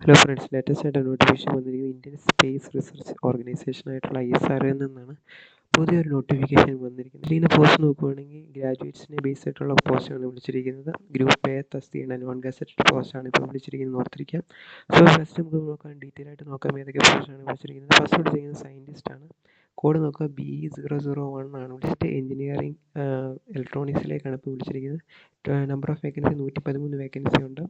Hello friends, latest ആയിട്ട് notification വന്നിരിക്കുന്നത് Indian space research organisation ആയിട്ടുള്ള ISRO നിന്നാണ് പുതിയൊരു നോട്ടിഫിക്കേഷൻ വന്നിരിക്കുന്നത്. ഇതിൻ്റെ പോസ്റ്റ് നോക്കുകയാണെങ്കിൽ ഗ്രാജുവേറ്റ്സിനെ ബേസ് ആയിട്ടുള്ള പോസ്റ്റാണ് വിളിച്ചിരിക്കുന്നത്. ഗ്രൂപ്പ് എ തസ്തികയാണ്, നോൺ ഗസറ്റഡ് പോസ്റ്റാണ് ഇപ്പോൾ വിളിച്ചിരിക്കുന്നത്, ഓർത്തിരിക്കാം. സോ ഫസ്റ്റ് നമുക്ക് നോക്കാം, ഡീറ്റെയിൽ ആയിട്ട് നോക്കാം ഏതൊക്കെ പോസ്റ്റാണ് വിളിച്ചിരിക്കുന്നത്. ഫസ്റ്റ് വിളിച്ചിരിക്കുന്നത് സയൻറ്റിസ്റ്റ് ആണ്. കോഡ് നോക്കുക BE001 ആണ് വിളിച്ചിട്ട്. എഞ്ചിനീയറിംഗ് ഇലക്ട്രോണിക്സിലേക്കാണ് ഇപ്പോൾ വിളിച്ചിരിക്കുന്നത്. നമ്പർ ഓഫ് വേക്കൻസി 113 വേക്കൻസി ഉണ്ട്.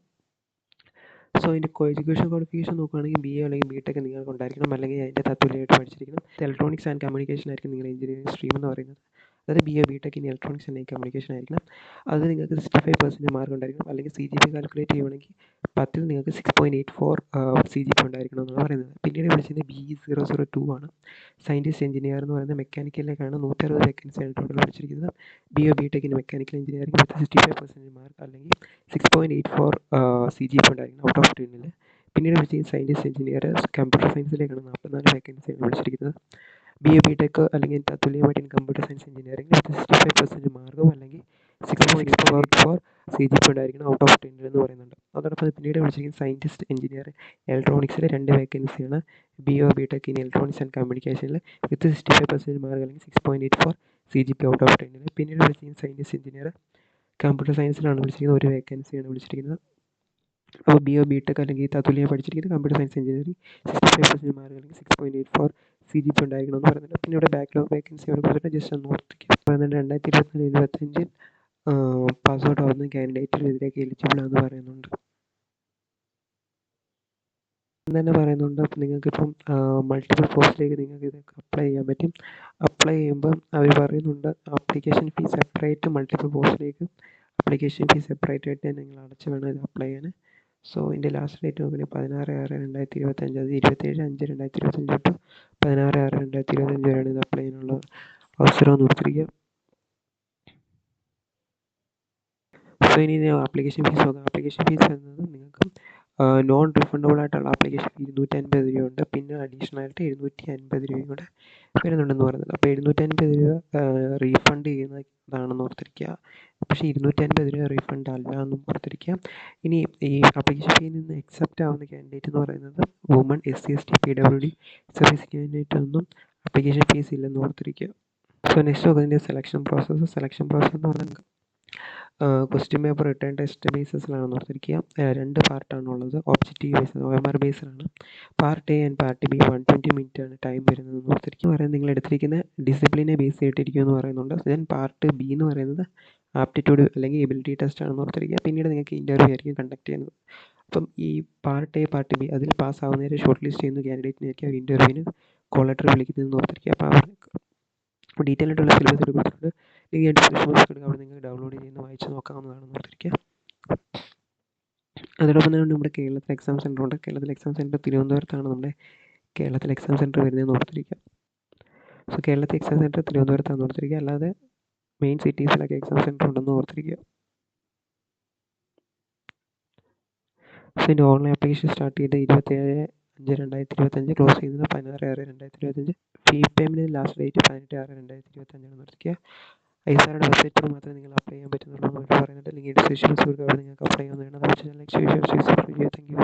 സോ അതിൻ്റെ എഡ്യൂക്കേഷൻ ക്വാളിഫിക്കേഷൻ നോക്കുകയാണെങ്കിൽ BA അല്ലെങ്കിൽ BTech നിങ്ങൾക്ക് ഉണ്ടായിരിക്കണം, അല്ലെങ്കിൽ അതിൻ്റെ തത്തുല്യമായിട്ട് പഠിച്ചിരിക്കണം. ഇലക്ട്രോണിക്സ് ആൻഡ് കമ്മ്യൂണിക്കേഷൻ ആയിരിക്കും നിങ്ങളുടെ എഞ്ചിനീയറിംഗ് സ്ട്രീം എന്ന് പറയുന്നത്. അതായത് BA BTech in electronics and communication ആയിരിക്കണം. അത് നിങ്ങൾക്ക് 65% മാർക്ക് ഉണ്ടായിരിക്കണം, അല്ലെങ്കിൽ CGPA കാൽക്കുലേറ്റ് ചെയ്യുകയാണെങ്കിൽ 10ൽ നിങ്ങൾക്ക് 6.84 CGPA ഉണ്ടായിരിക്കണം എന്നാണ് പറയുന്നത്. പിന്നീട് വിളിച്ചത് BE002 ആണ്. സയൻറ്റിസ്റ്റ് എഞ്ചിനീയർ എന്ന് പറയുന്നത് മെക്കാനിക്കലിലേക്കാണ്. 160 വേക്കൻസി ആണ് ടോട്ടൽ വിളിച്ചിരിക്കുന്നത്. BA BTech in mechanical engineering with 65% mark, അല്ലെങ്കിൽ 6.84 CGPA ഉണ്ടായിരിക്കണം ഔട്ട് ഓഫ് 10ൽ. പിന്നീട് വിളിച്ചിരിക്കുന്നത് സയൻറ്റിസ്റ്റ് എഞ്ചിനീയർ കമ്പ്യൂട്ടർ സയൻസിലേക്കാണ്. 44 വേക്കൻസിയാണ് വിളിച്ചിരിക്കുന്നത്. BA BTech അല്ലെങ്കിൽ തത്തുല്യമായിട്ട് കമ്പ്യൂട്ടർ സയൻസ് എഞ്ചിനീയറിംഗ് വിത്ത് 65% മാർക്കും, അല്ലെങ്കിൽ 6.84 CGPA ഉണ്ടായിരിക്കണം ഔട്ട് ഓഫ് 10 എന്ന് പറയുന്നുണ്ട്. അതോടൊപ്പം പിന്നീട് വിളിച്ചിരിക്കുന്നത് സയൻറ്റിസ്റ്റ് എഞ്ചിനീയർ ഇലക്ട്രോണിക്സിൽ 2 വേക്കൻസിയാണ്. BA BTech in electronics and കമ്മ്യൂണിക്കേഷനിൽ വിത്ത് 65% മാർക്ക്, അല്ലെങ്കിൽ 6.84 CGPA ഔട്ട് ഓഫ് 10. പിന്നീട് വിളിച്ചിരിക്കുന്നത് സയൻറ്റിസ്റ്റ് എഞ്ചിനീയർ കമ്പ്യൂട്ടർ സയൻസിലാണ് വിളിച്ചിരിക്കുന്നത്. 1 വേക്കൻസിയാണ് വിളിച്ചിരിക്കുന്നത്. അപ്പോൾ BA BTech അല്ലെങ്കിൽ തത്തുല്യം പഠിച്ചിരിക്കുന്നത് കമ്പ്യൂട്ടർ സയൻസ് എഞ്ചിനീയറിംഗ് 65% മാർക്ക്, അല്ലെങ്കിൽ 6.84 CGPA ഉണ്ടായിരിക്കണം എന്ന് പറയുന്നുണ്ട്. പിന്നെ ഇവിടെ ബാക്ക്ലോഗ് വേക്കൻസിയോട് കുറിച്ചിട്ട് ജസ്റ്റ് ഒന്ന് ഓർത്തിരിക്കുക. പറയുന്നുണ്ട് 2024-25 പാസ് ഔട്ട് ആവുന്ന കാൻഡിഡേറ്റിൽ ഇതിലേക്ക് എലിജിബിൾ ആണെന്ന് പറയുന്നുണ്ട്. തന്നെ പറയുന്നുണ്ട്. അപ്പം നിങ്ങൾക്കിപ്പം മൾട്ടിപ്പിൾ പോസ്റ്റിലേക്ക് നിങ്ങൾക്ക് ഇത് അപ്ലൈ ചെയ്യാൻ പറ്റും. അപ്ലൈ ചെയ്യുമ്പം അവർ പറയുന്നുണ്ട് ആപ്ലിക്കേഷൻ ഫീസ് സെപ്പറേറ്റ്, മൾട്ടിപ്പിൾ പോസ്റ്റിലേക്ക് ആപ്ലിക്കേഷൻ ഫീസ് സെപ്പറേറ്റ് ആയിട്ട് നിങ്ങൾ അടച്ച് വേണം ഇത് അപ്ലൈ ചെയ്യാൻ. സോ ഇതിൻ്റെ ലാസ്റ്റ് ഡേറ്റ് നോക്കുകയാണെങ്കിൽ 16/6/2025, അത് 27/5/2025 തൊട്ട് 16/6/2025 വരെയാണ് ഇത് അപ്ലൈ ചെയ്യാനുള്ള അവസരം കൊടുത്തിരിക്കുക. സോ ഇനി ആപ്ലിക്കേഷൻ ഫീസ് നോക്കാം. ആപ്ലിക്കേഷൻ ഫീസ് എന്നത് നിങ്ങൾക്ക് നോൺ റിഫണ്ടബിൾ ആയിട്ടുള്ള ആപ്ലിക്കേഷൻ ഫീ 250 രൂപയുണ്ട്. പിന്നെ അഡീഷണൽ ആയിട്ട് 750 രൂപയും കൂടെ വരുന്നുണ്ടെന്ന് പറയുന്നത്. അപ്പോൾ 750 രൂപ റീഫണ്ട് ചെയ്യുന്നതാണെന്ന് ഓർത്തിരിക്കുക. പക്ഷേ 250 രൂപ റീഫണ്ട് അല്ല എന്നും ഓർത്തിരിക്കുക. ഇനി ഈ ആപ്ലിക്കേഷൻ ഫീയിൽ നിന്ന് എക്സെപ്റ്റ് ആവുന്ന കാൻഡിഡേറ്റ് എന്ന് പറയുന്നത് woman, SC ST PWD service candidate ഒന്നും ആപ്ലിക്കേഷൻ ഫീസ് ഇല്ലെന്ന് ഓർത്തിരിക്കുക. സോ നെക്സ്റ്റ് നോക്കുന്നതിൻ്റെ സെലക്ഷൻ പ്രോസസ്സ്. സെലക്ഷൻ പ്രോസസ്സ് എന്ന് പറയുന്നത് ക്വസ്റ്റ്യൻ പേപ്പർ റിട്ടേൺ ടെസ്റ്റ് ബേസിസിലാണെന്ന് ഓർത്തിരിക്കുക. 2 പാർട്ടാണുള്ളത്. ഒബ്ജക്റ്റീവ് ബേസ് OMR ബേസിലാണ്. Part A and part B 120 minute ആണ് ടൈം വരുന്നതെന്ന് ഓർത്തിരിക്കുക. പറയുന്നത് നിങ്ങൾ എടുത്തിരിക്കുന്ന ഡിസിപ്ലിനെ ബേസ് ചെയ്തിട്ടിരിക്കും എന്ന് പറയുന്നുണ്ട്. ദെൻ പാർട്ട് B എന്ന് പറയുന്നത് ആപ്റ്റിറ്റ്യൂഡ് അല്ലെങ്കിൽ എബിലിറ്റി ടെസ്റ്റ് ആണെന്ന് ഓർത്തിരിക്കുക. പിന്നീട് നിങ്ങൾക്ക് ഇൻ്റർവ്യൂ ആയിരിക്കും കണ്ടക്ട് ചെയ്യുന്നത്. അപ്പം ഈ പാർട്ട് A പാർട്ട് B അതിൽ പാസ്സാവുന്നവരെ ഷോർട്ട് ലിസ്റ്റ് ചെയ്യുന്ന കാൻഡിഡേറ്റിനായിരിക്കും അവർ ഇൻ്റർവ്യൂവിന് കോൾ ലെറ്റർ വിളിക്കുന്നതെന്ന് ഓർത്തിരിക്കുക. അപ്പോൾ ഡീറ്റെയിൽ ആയിട്ടുള്ള സിലബസ് കൊടുത്തിട്ടുണ്ട്. ലിങ്ക് ഡിസ്ക്രിപ്ഷൻ ബോക്സിൽ കൊടുക്കുക. അവിടെ നിങ്ങൾക്ക് ഡൗൺലോഡ് ചെയ്യുന്ന വായിച്ച് നോക്കാവുന്നതാണെന്ന് ഓർത്തിരിക്കുക. അതോടൊപ്പം തന്നെ നമ്മുടെ കേരളത്തിൽ എക്സാം സെൻറ്റർ ഉണ്ട്. കേരളത്തിൽ എക്സാം സെൻറ്റർ തിരുവനന്തപുരത്താണ് നമ്മുടെ കേരളത്തിൽ എക്സാം സെൻറ്റർ വരുന്നതെന്ന് ഓർത്തിരിക്കുക. സോ കേരളത്തിൽ എക്സാം സെൻറ്റർ തിരുവനന്തപുരത്താണെന്ന് ഓർത്തിരിക്കുക. അല്ലാതെ മെയിൻ സിറ്റീസിലൊക്കെ എക്സാം സെൻറ്റർ ഉണ്ടെന്ന് ഓർത്തിരിക്കുക. സോ ഇതിൻ്റെ ഓൺലൈൻ ആപ്ലിക്കേഷൻ സ്റ്റാർട്ട് ചെയ്ത് 27/5/2025, ക്ലോസ് ചെയ്യുന്നത് 16/6/2025. ഫീ പേയ്മെൻറ്റ് ലാസ്റ്റ് ഡേറ്റ് 18/6/2025 ഓർത്തിരിക്കുക. ISROയുടെ വെബ്സൈറ്റിൽ മാത്രമേ നിങ്ങൾ അപ്ലൈ ചെയ്യാൻ പറ്റുന്നുള്ളൂ എന്ന് പറയുന്നുണ്ട്. ലിങ്ക് ഡിസ്ക്രിപ്ഷൻ ബോക്സിൽ കൊടുക്കുക. അവിടെ നിങ്ങൾക്ക് അപ്ലൈ ചെയ്യാവുന്നതാണ്. Thank you.